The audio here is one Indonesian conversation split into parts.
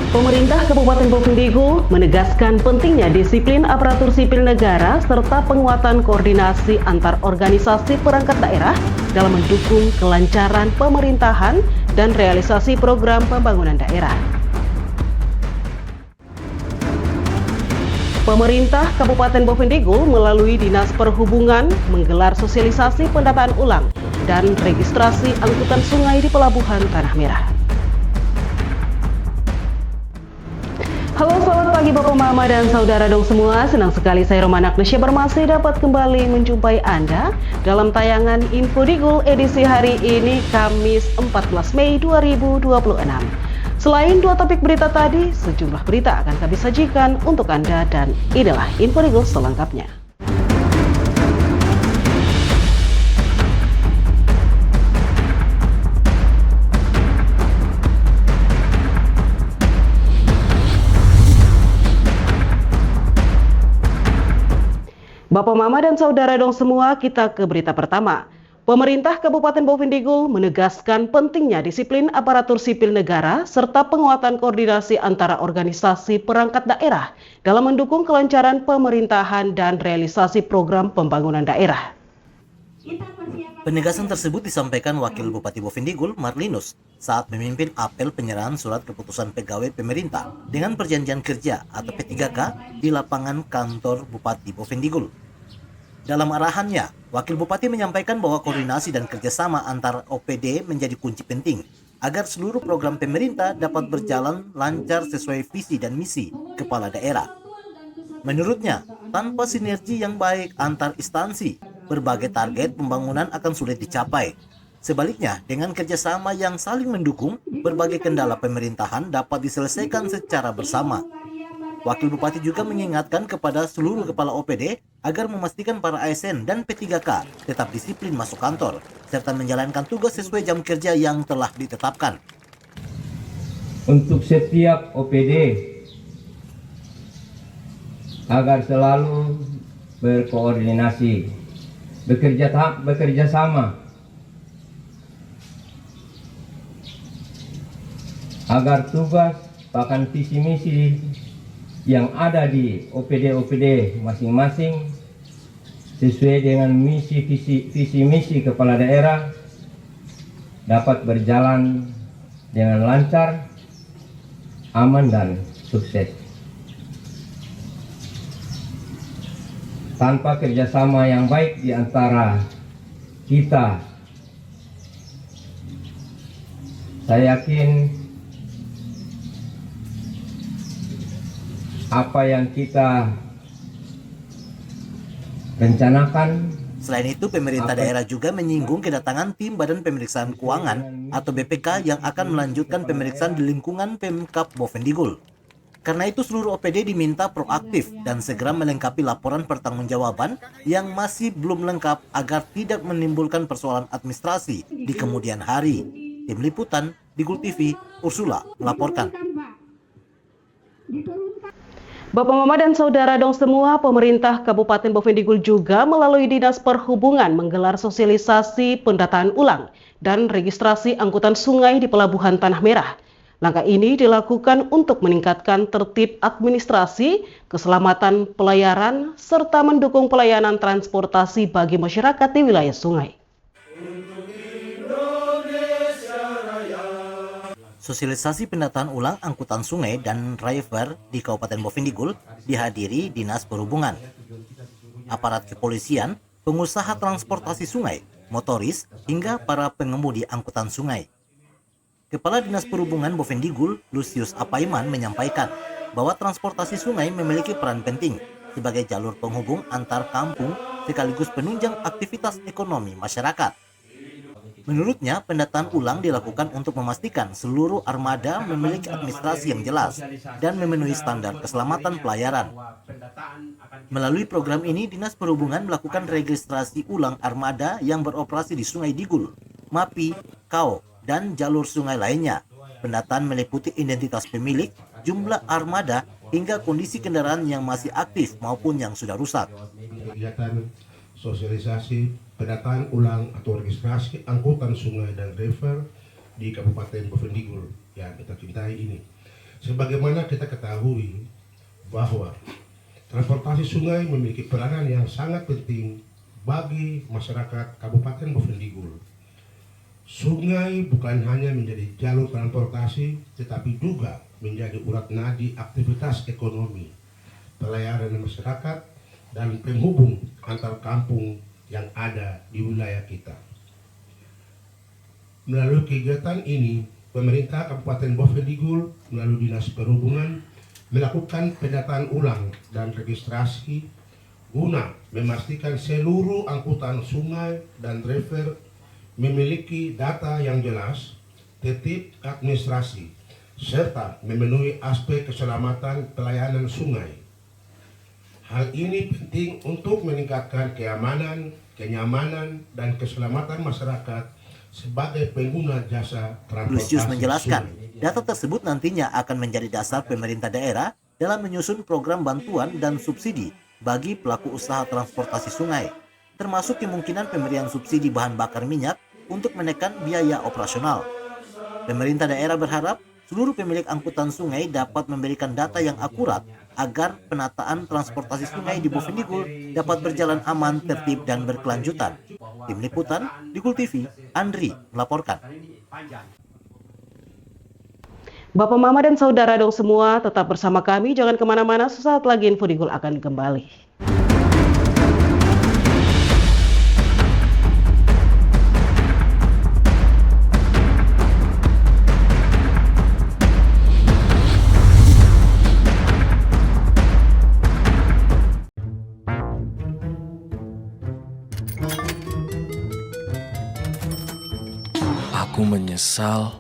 Pemerintah Kabupaten Bovendigul menegaskan pentingnya disiplin aparatur sipil negara serta penguatan koordinasi antar organisasi perangkat daerah dalam mendukung kelancaran pemerintahan dan realisasi program pembangunan daerah. Pemerintah Kabupaten Bovendigul melalui Dinas Perhubungan menggelar sosialisasi pendataan ulang dan registrasi angkutan sungai di Pelabuhan Tanah Merah. Halo, selamat pagi Bapak Mama dan Saudara dong semua. Senang sekali saya Romana Agnesia masih dapat kembali menjumpai Anda dalam tayangan Info Digul edisi hari ini Kamis 14 Mei 2026. Selain dua topik berita tadi, sejumlah berita akan kami sajikan untuk Anda dan inilah Info Digul selengkapnya. Bapak Mama dan Saudara dong semua, kita ke berita pertama. Pemerintah Kabupaten Bovendigul menegaskan pentingnya disiplin aparatur sipil negara serta penguatan koordinasi antara organisasi perangkat daerah dalam mendukung kelancaran pemerintahan dan realisasi program pembangunan daerah. Penegasan tersebut disampaikan Wakil Bupati Bovendigul, Marlinus, saat memimpin apel penyerahan surat keputusan pegawai pemerintah dengan perjanjian kerja atau P3K di lapangan kantor Bupati Bovendigul. Dalam arahannya, Wakil Bupati menyampaikan bahwa koordinasi dan kerjasama antar OPD menjadi kunci penting agar seluruh program pemerintah dapat berjalan lancar sesuai visi dan misi kepala daerah. Menurutnya, tanpa sinergi yang baik antar instansi, berbagai target pembangunan akan sulit dicapai. Sebaliknya, dengan kerjasama yang saling mendukung, berbagai kendala pemerintahan dapat diselesaikan secara bersama. Wakil Bupati juga mengingatkan kepada seluruh kepala OPD agar memastikan para ASN dan P3K tetap disiplin masuk kantor, serta menjalankan tugas sesuai jam kerja yang telah ditetapkan. Untuk setiap OPD, agar selalu berkoordinasi, bekerja sama, agar tugas bahkan visi misi yang ada di OPD masing-masing sesuai dengan visi misi kepala daerah dapat berjalan dengan lancar, aman dan sukses. Tanpa kerjasama yang baik di antara kita, saya yakin apa yang kita rencanakan. Selain itu, pemerintah daerah juga menyinggung kedatangan tim Badan Pemeriksaan Keuangan atau BPK yang akan melanjutkan pemeriksaan di lingkungan Pemkab Bovendigul. Karena itu, seluruh OPD diminta proaktif dan segera melengkapi laporan pertanggungjawaban yang masih belum lengkap agar tidak menimbulkan persoalan administrasi di kemudian hari. Tim Liputan, Digul TV, Ursula melaporkan. Bapak Mama dan Saudara dong semua, pemerintah Kabupaten Bovendigul juga melalui Dinas Perhubungan menggelar sosialisasi pendataan ulang dan registrasi angkutan sungai di Pelabuhan Tanah Merah. Langkah ini dilakukan untuk meningkatkan tertib administrasi, keselamatan pelayaran, serta mendukung pelayanan transportasi bagi masyarakat di wilayah sungai. Sosialisasi pendataan ulang angkutan sungai dan driver di Kabupaten Bovendigul dihadiri Dinas Perhubungan, aparat kepolisian, pengusaha transportasi sungai, motoris, hingga para pengemudi angkutan sungai. Kepala Dinas Perhubungan Bovendigul, Lucius Apaiman, menyampaikan bahwa transportasi sungai memiliki peran penting sebagai jalur penghubung antar kampung sekaligus penunjang aktivitas ekonomi masyarakat. Menurutnya, pendataan ulang dilakukan untuk memastikan seluruh armada memiliki administrasi yang jelas dan memenuhi standar keselamatan pelayaran. Melalui program ini, Dinas Perhubungan melakukan registrasi ulang armada yang beroperasi di Sungai Digul, Mapi, Kao, dan jalur sungai lainnya. Pendataan meliputi identitas pemilik, jumlah armada, hingga kondisi kendaraan yang masih aktif maupun yang sudah rusak. Kegiatan sosialisasi pendataan ulang atau registrasi angkutan sungai dan river di Kabupaten Bovendigul yang kita cintai ini. Sebagaimana kita ketahui bahwa transportasi sungai memiliki peranan yang sangat penting bagi masyarakat Kabupaten Bovendigul. Sungai bukan hanya menjadi jalur transportasi, tetapi juga menjadi urat nadi aktivitas ekonomi, pelayanan masyarakat, dan penghubung antar kampung yang ada di wilayah kita. Melalui kegiatan ini, pemerintah Kabupaten Bovendigul melalui Dinas Perhubungan melakukan pendataan ulang dan registrasi guna memastikan seluruh angkutan sungai dan river memiliki data yang jelas, tertib administrasi, serta memenuhi aspek keselamatan pelayanan sungai. Hal ini penting untuk meningkatkan keamanan, kenyamanan, dan keselamatan masyarakat sebagai pengguna jasa transportasi. Lucius menjelaskan, data tersebut nantinya akan menjadi dasar pemerintah daerah dalam menyusun program bantuan dan subsidi bagi pelaku usaha transportasi sungai, termasuk kemungkinan pemberian subsidi bahan bakar minyak untuk menekan biaya operasional. Pemerintah daerah berharap seluruh pemilik angkutan sungai dapat memberikan data yang akurat agar penataan transportasi sungai di Bovendigul dapat berjalan aman, tertib, dan berkelanjutan. Tim Liputan, Digul TV, Andri melaporkan. Bapak Mama dan Saudara dong semua, tetap bersama kami, jangan kemana-mana, sesaat lagi Info Digul akan kembali. Aku menyesal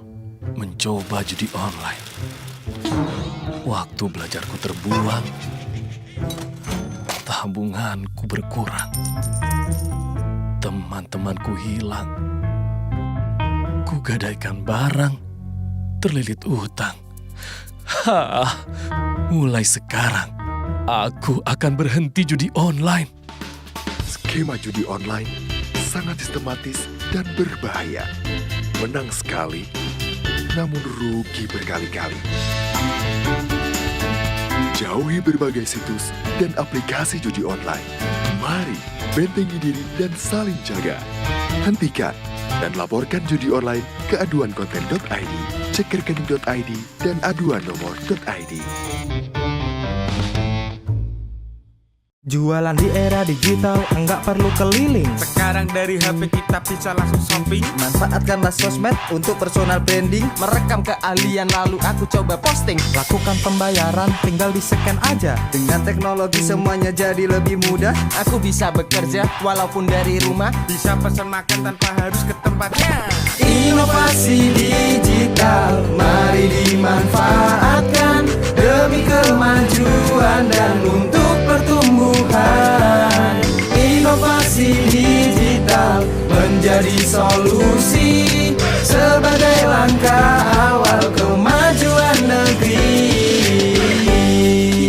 mencoba judi online. Waktu belajarku terbuang, tabunganku berkurang, teman-temanku hilang, kugadaikan barang, terlilit utang. Mulai sekarang, aku akan berhenti judi online. Skema judi online sangat sistematis dan berbahaya. Menang sekali, namun rugi berkali-kali. Jauhi berbagai situs dan aplikasi judi online. Mari bentengi diri dan saling jaga. Hentikan dan laporkan judi online ke aduankonten.id, cekrekening.id, dan aduannomor.id. Jualan di era digital, enggak perlu keliling. Sekarang dari HP kita bisa langsung shopping. Manfaatkanlah sosmed untuk personal branding. Merekam keahlian lalu aku coba posting. Lakukan pembayaran, tinggal di-scan aja. Dengan teknologi semuanya jadi lebih mudah. Aku bisa bekerja walaupun dari rumah. Bisa pesan makan tanpa harus ke tempatnya. Inovasi digital, mari dimanfaatkan demi kemajuan dan untuk pertumbuhan. Inovasi digital menjadi solusi sebagai langkah awal kemajuan negeri.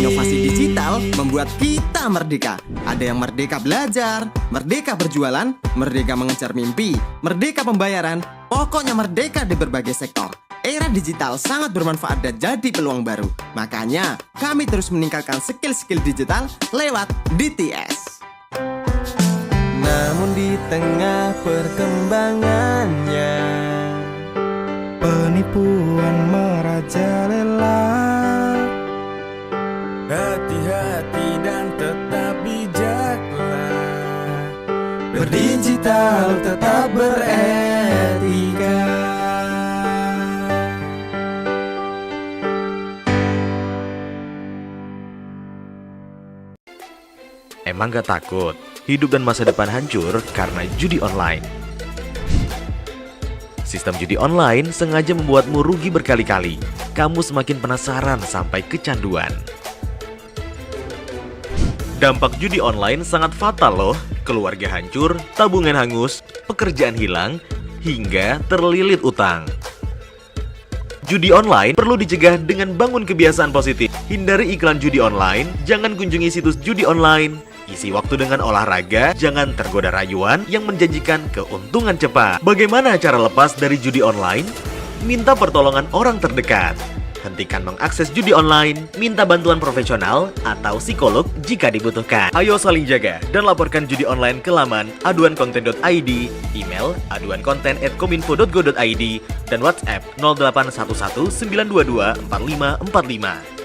Inovasi digital membuat kita merdeka. Ada yang merdeka belajar, merdeka berjualan, merdeka mengejar mimpi, merdeka pembayaran, pokoknya merdeka di berbagai sektor. Era digital sangat bermanfaat dan jadi peluang baru. Makanya, kami terus meningkatkan skill-skill digital lewat DTS. Namun di tengah perkembangannya, penipuan merajalela. Hati-hati dan tetap bijaklah. Berdigital tetap beretika. Emang gak takut hidup dan masa depan hancur karena judi online? Sistem judi online sengaja membuatmu rugi berkali-kali. Kamu semakin penasaran sampai kecanduan. Dampak judi online sangat fatal loh. Keluarga hancur, tabungan hangus, pekerjaan hilang, hingga terlilit utang. Judi online perlu dicegah dengan bangun kebiasaan positif. Hindari iklan judi online, jangan kunjungi situs judi online. Isi waktu dengan olahraga, jangan tergoda rayuan yang menjanjikan keuntungan cepat. Bagaimana cara lepas dari judi online? Minta pertolongan orang terdekat. Hentikan mengakses judi online, minta bantuan profesional atau psikolog jika dibutuhkan. Ayo saling jaga dan laporkan judi online ke laman aduankonten.id, email aduankonten@kominfo.go.id, dan WhatsApp 0811 922 4545.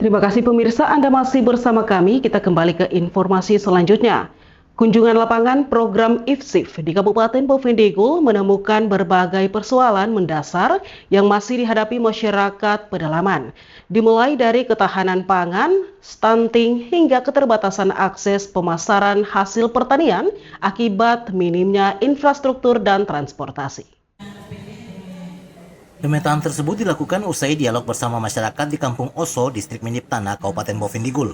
Terima kasih pemirsa, Anda masih bersama kami. Kita kembali ke informasi selanjutnya. Kunjungan lapangan program IFSIF di Kabupaten Bovendigul menemukan berbagai persoalan mendasar yang masih dihadapi masyarakat pedalaman. Dimulai dari ketahanan pangan, stunting, hingga keterbatasan akses pemasaran hasil pertanian akibat minimnya infrastruktur dan transportasi. Pemetaan tersebut dilakukan usai dialog bersama masyarakat di Kampung Oso, Distrik Mindip Tanah, Kabupaten Bovendigul.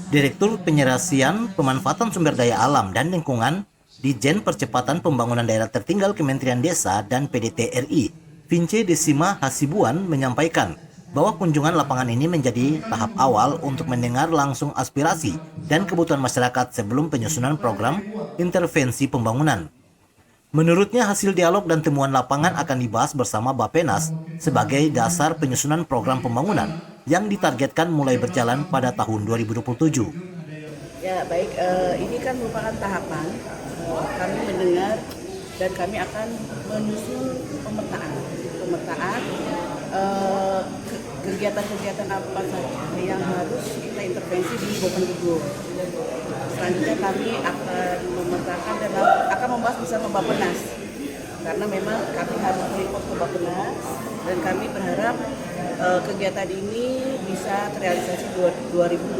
Direktur Penyelesaian Pemanfaatan Sumber Daya Alam dan Lingkungan Dijen Percepatan Pembangunan Daerah Tertinggal Kementerian Desa dan PDT RI, Vince Desima Hasibuan, menyampaikan bahwa kunjungan lapangan ini menjadi tahap awal untuk mendengar langsung aspirasi dan kebutuhan masyarakat sebelum penyusunan program intervensi pembangunan. Menurutnya, hasil dialog dan temuan lapangan akan dibahas bersama Bappenas sebagai dasar penyusunan program pembangunan yang ditargetkan mulai berjalan pada tahun 2027. Ya baik, ini kan merupakan tahapan. Kami mendengar dan kami akan menyusun pemetaan kegiatan-kegiatan apa saja yang harus kita intervensi di Bovendigul. Selanjutnya kami akan memetakan dan akan membahas bersama Bappenas, karena memang kami harus meliput ke Bappenas dan kami berharap kegiatan ini bisa terrealisasi 2027.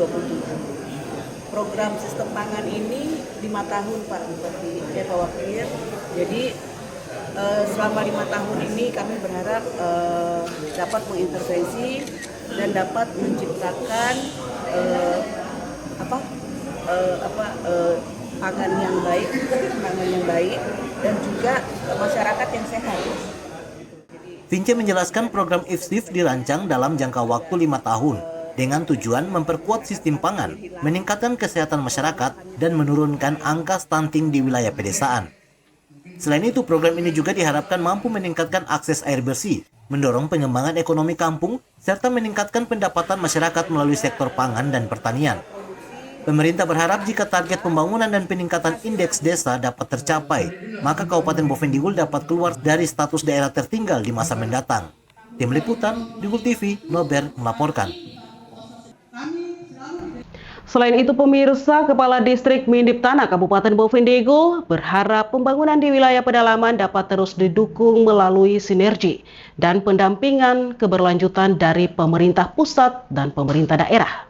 Program sistem pangan ini 5 tahun Pak Bupati, Pak Wakil. Jadi selama 5 tahun ini kami berharap dapat mengintervensi dan dapat menciptakan pangan yang baik dan juga masyarakat yang sehat. Vince menjelaskan program IFSIF dirancang dalam jangka waktu 5 tahun dengan tujuan memperkuat sistem pangan, meningkatkan kesehatan masyarakat, dan menurunkan angka stunting di wilayah pedesaan. Selain itu, program ini juga diharapkan mampu meningkatkan akses air bersih, mendorong pengembangan ekonomi kampung, serta meningkatkan pendapatan masyarakat melalui sektor pangan dan pertanian. Pemerintah berharap jika target pembangunan dan peningkatan indeks desa dapat tercapai, maka Kabupaten Bovendigul dapat keluar dari status daerah tertinggal di masa mendatang. Tim Liputan, Digul TV, Nober melaporkan. Selain itu pemirsa, Kepala Distrik Mindip Tanah Kabupaten Bovendigul berharap pembangunan di wilayah pedalaman dapat terus didukung melalui sinergi dan pendampingan keberlanjutan dari pemerintah pusat dan pemerintah daerah.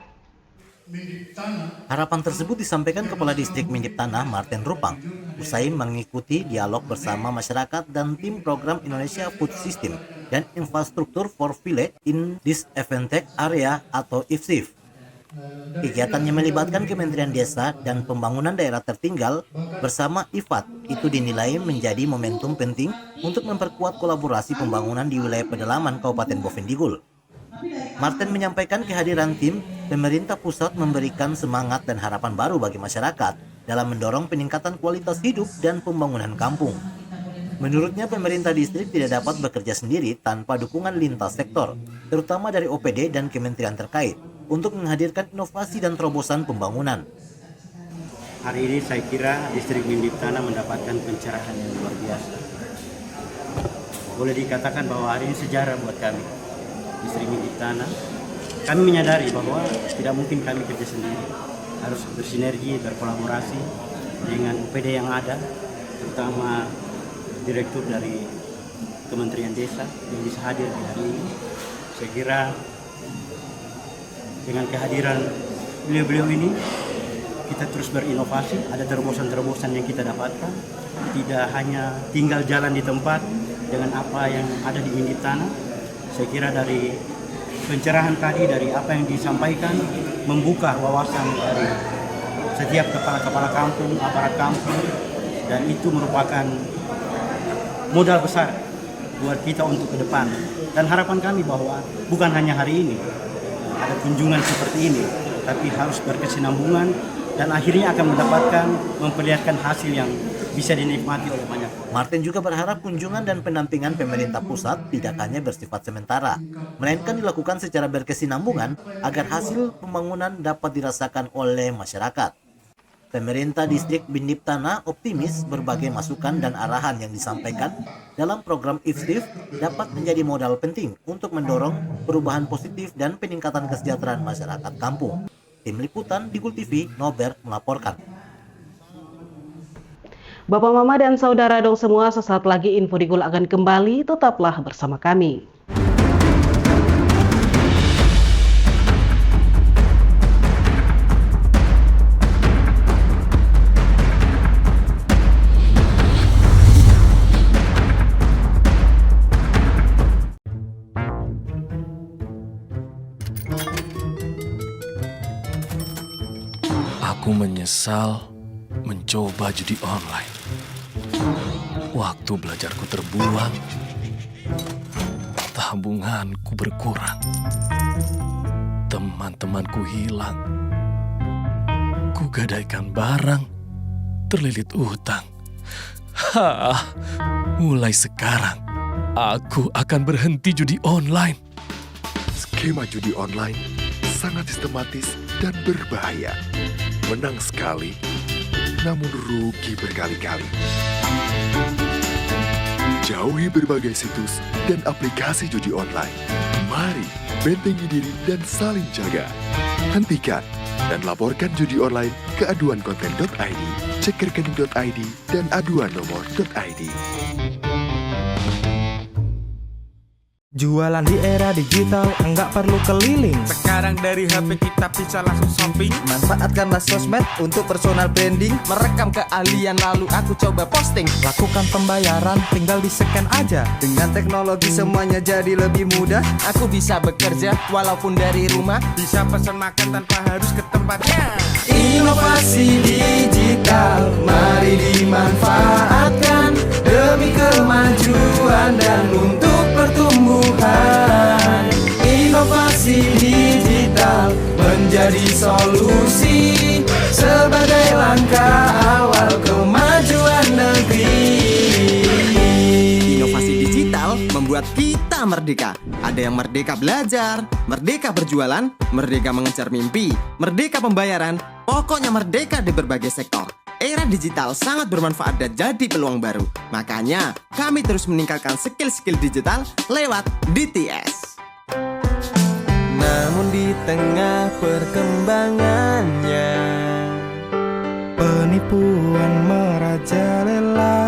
Harapan tersebut disampaikan Kepala Distrik Mindip Tanah Martin Rupang usai mengikuti dialog bersama masyarakat dan tim program Indonesia Food System dan Infrastruktur for Village in Disadvantaged Area atau IFSIF. Kegiatannya melibatkan Kementerian Desa dan Pembangunan Daerah Tertinggal bersama IFAD. Itu dinilai menjadi momentum penting untuk memperkuat kolaborasi pembangunan di wilayah pedalaman Kabupaten Bovendigul. Martin menyampaikan kehadiran tim pemerintah pusat memberikan semangat dan harapan baru bagi masyarakat dalam mendorong peningkatan kualitas hidup dan pembangunan kampung. Menurutnya, pemerintah distrik tidak dapat bekerja sendiri tanpa dukungan lintas sektor, terutama dari OPD dan kementerian terkait, untuk menghadirkan inovasi dan terobosan pembangunan. Hari ini saya kira Distrik Mindip Tanah mendapatkan pencerahan yang luar biasa. Boleh dikatakan bahwa hari ini sejarah buat kami. Distrik Mindip Tanah, kami menyadari bahwa tidak mungkin kami kerja sendiri, harus bersinergi, berkolaborasi dengan OPD yang ada, terutama direktur dari Kementerian Desa yang bisa hadir di hari ini. Saya kira dengan kehadiran beliau-beliau ini, kita terus berinovasi, ada terobosan-terobosan yang kita dapatkan, tidak hanya tinggal jalan di tempat dengan apa yang ada di Mindip Tanah. Saya kira dari pencerahan tadi, dari apa yang disampaikan, membuka wawasan dari setiap kepala-kepala kampung, aparat kampung, dan itu merupakan modal besar buat kita untuk ke depan. Dan harapan kami bahwa bukan hanya hari ini ada kunjungan seperti ini, tapi harus berkesinambungan dan akhirnya akan memperlihatkan hasil yang bisa dinikmati oleh banyak orang. Martin juga berharap kunjungan dan pendampingan pemerintah pusat tidak hanya bersifat sementara, melainkan dilakukan secara berkesinambungan agar hasil pembangunan dapat dirasakan oleh masyarakat. Pemerintah distrik Bindip Tanah optimis berbagai masukan dan arahan yang disampaikan dalam program IFSDIF dapat menjadi modal penting untuk mendorong perubahan positif dan peningkatan kesejahteraan masyarakat kampung. Tim Liputan Digul TV, Nober melaporkan. Bapak, Mama, dan Saudara dong semua, sesaat lagi Info Digul akan kembali, tetaplah bersama kami. Aku menyesal mencoba judi online. Waktu belajarku terbuang, tabunganku berkurang, teman-temanku hilang, kugadaikan barang, terlilit utang. Mulai sekarang, aku akan berhenti judi online. Skema judi online sangat sistematis dan berbahaya. Menang sekali, namun rugi berkali-kali. Jauhi berbagai situs dan aplikasi judi online. Mari bentengi diri dan saling jaga. Hentikan dan laporkan judi online ke aduankonten.id, cek rekening.id, dan aduan nomor.id. Jualan di era digital, enggak perlu keliling. Sekarang dari HP kita bisa langsung shopping. Manfaatkanlah sosmed untuk personal branding. Merekam keahlian lalu aku coba posting. Lakukan pembayaran, tinggal di-scan aja. Dengan teknologi semuanya jadi lebih mudah. Aku bisa bekerja walaupun dari rumah. Bisa pesan makan tanpa harus ke tempatnya. Inovasi digital, mari dimanfaatkan demi kemajuan dan untuk pertumbuhan. Inovasi digital menjadi solusi sebagai langkah awal kemajuan negeri. Inovasi digital membuat kita merdeka. Ada yang merdeka belajar, merdeka berjualan, merdeka mengejar mimpi, merdeka pembayaran, pokoknya merdeka di berbagai sektor. Era digital sangat bermanfaat dan jadi peluang baru. Makanya, kami terus meningkatkan skill-skill digital lewat DTS. Namun di tengah perkembangannya, penipuan merajalela.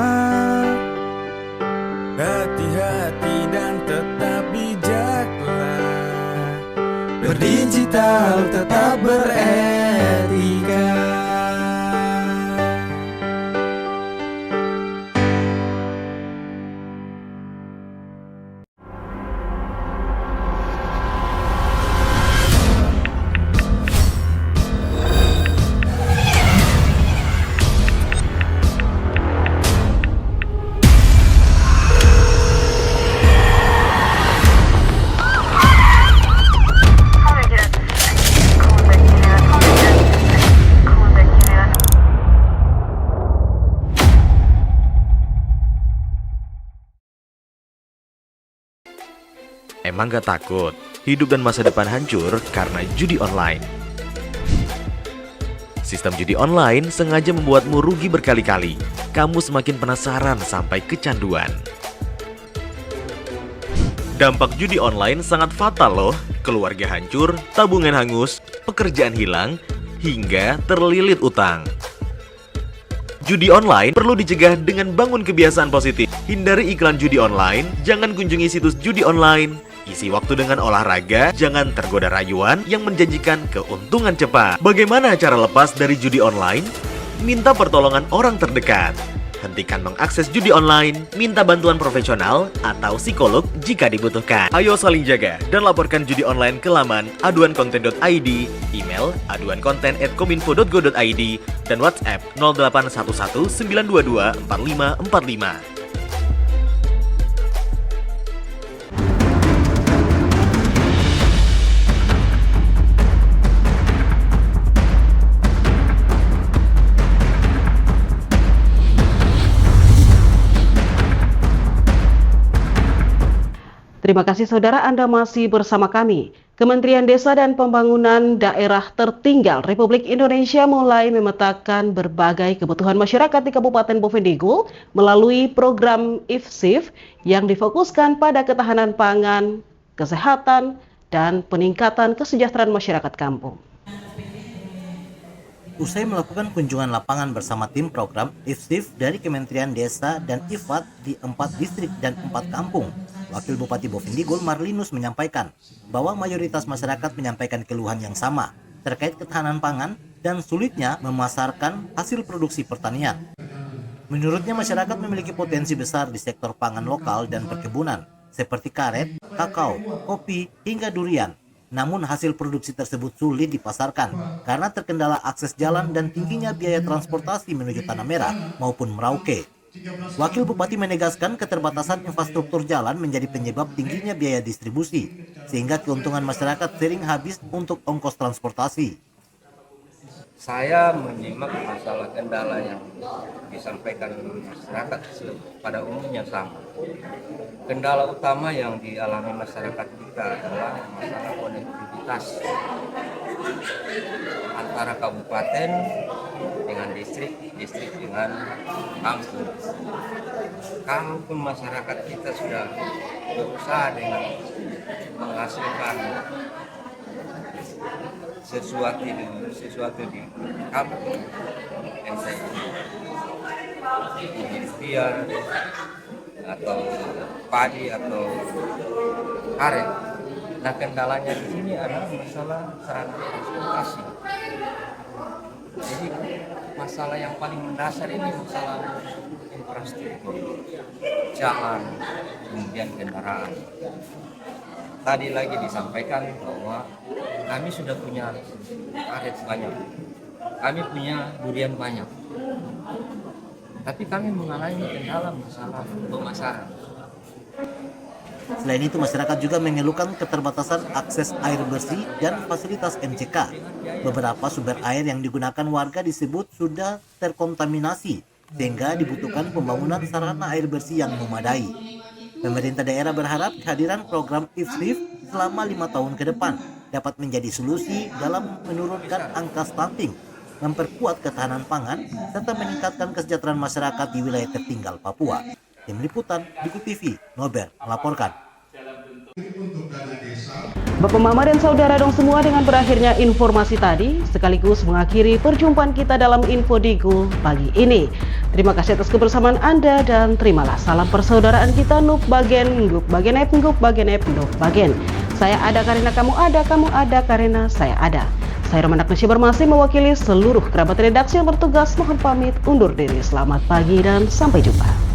Hati-hati dan tetap bijaklah. Berdigital tetap beretika. Emang gak takut hidup dan masa depan hancur karena judi online? Sistem judi online sengaja membuatmu rugi berkali-kali. Kamu semakin penasaran sampai kecanduan. Dampak judi online sangat fatal loh. Keluarga hancur, tabungan hangus, pekerjaan hilang, hingga terlilit utang. Judi online perlu dicegah dengan bangun kebiasaan positif. Hindari iklan judi online, jangan kunjungi situs judi online. Isi waktu dengan olahraga, jangan tergoda rayuan yang menjanjikan keuntungan cepat. Bagaimana cara lepas dari judi online? Minta pertolongan orang terdekat. Hentikan mengakses judi online, minta bantuan profesional atau psikolog jika dibutuhkan. Ayo saling jaga dan laporkan judi online ke laman aduankonten.id, email aduankonten@kominfo.go.id, dan WhatsApp 0811 922 4545. Terima kasih saudara, Anda masih bersama kami. Kementerian Desa dan Pembangunan Daerah Tertinggal Republik Indonesia mulai memetakan berbagai kebutuhan masyarakat di Kabupaten Boven Digul melalui program IFSIF yang difokuskan pada ketahanan pangan, kesehatan, dan peningkatan kesejahteraan masyarakat kampung. Usai melakukan kunjungan lapangan bersama tim program IFSIF dari Kementerian Desa dan IFAD di 4 distrik dan 4 kampung, Wakil Bupati Boven Digul Marlinus menyampaikan bahwa mayoritas masyarakat menyampaikan keluhan yang sama terkait ketahanan pangan dan sulitnya memasarkan hasil produksi pertanian. Menurutnya masyarakat memiliki potensi besar di sektor pangan lokal dan perkebunan seperti karet, kakao, kopi, hingga durian. Namun hasil produksi tersebut sulit dipasarkan karena terkendala akses jalan dan tingginya biaya transportasi menuju Tanah Merah maupun Merauke. Wakil Bupati menegaskan keterbatasan infrastruktur jalan menjadi penyebab tingginya biaya distribusi, sehingga keuntungan masyarakat sering habis untuk ongkos transportasi. Saya menyimak masalah kendala yang disampaikan masyarakat pada umumnya sama. Kendala utama yang dialami masyarakat kita adalah masalah konektivitas antara kabupaten dengan distrik dengan kampung. Kampung masyarakat kita sudah berusaha dengan menghasilkan sesuatu di kampung, entah itu ikhtiar atau padi atau karet. Nah, kendalanya di sini adalah masalah sarana transportasi. Jadi masalah yang paling mendasar ini masalah infrastruktur, jalan, kemudian kendaraan. Tadi lagi disampaikan bahwa kami sudah punya karet banyak, kami punya durian banyak, tapi kami mengalami kendala masalah pemasaran. Selain itu, masyarakat juga mengeluhkan keterbatasan akses air bersih dan fasilitas MCK. Beberapa sumber air yang digunakan warga disebut sudah terkontaminasi, sehingga dibutuhkan pembangunan sarana air bersih yang memadai. Pemerintah daerah berharap kehadiran program IFSIF selama 5 tahun ke depan dapat menjadi solusi dalam menurunkan angka stunting, memperkuat ketahanan pangan, serta meningkatkan kesejahteraan masyarakat di wilayah tertinggal Papua. Tim Liputan Digul TV, Nober melaporkan. Bapak Mama dan saudara dong semua, dengan berakhirnya informasi tadi sekaligus mengakhiri perjumpaan kita dalam Info Digul pagi ini. Terima kasih atas kebersamaan Anda dan terimalah salam persaudaraan kita. Nuk bagen, nguk bagen ep, nguk bagen ep, nuk bagen. Saya ada karena kamu ada karena saya ada. Saya Romanak Bermasi mewakili seluruh kerabat redaksi yang bertugas mohon pamit undur diri. Selamat pagi dan sampai jumpa.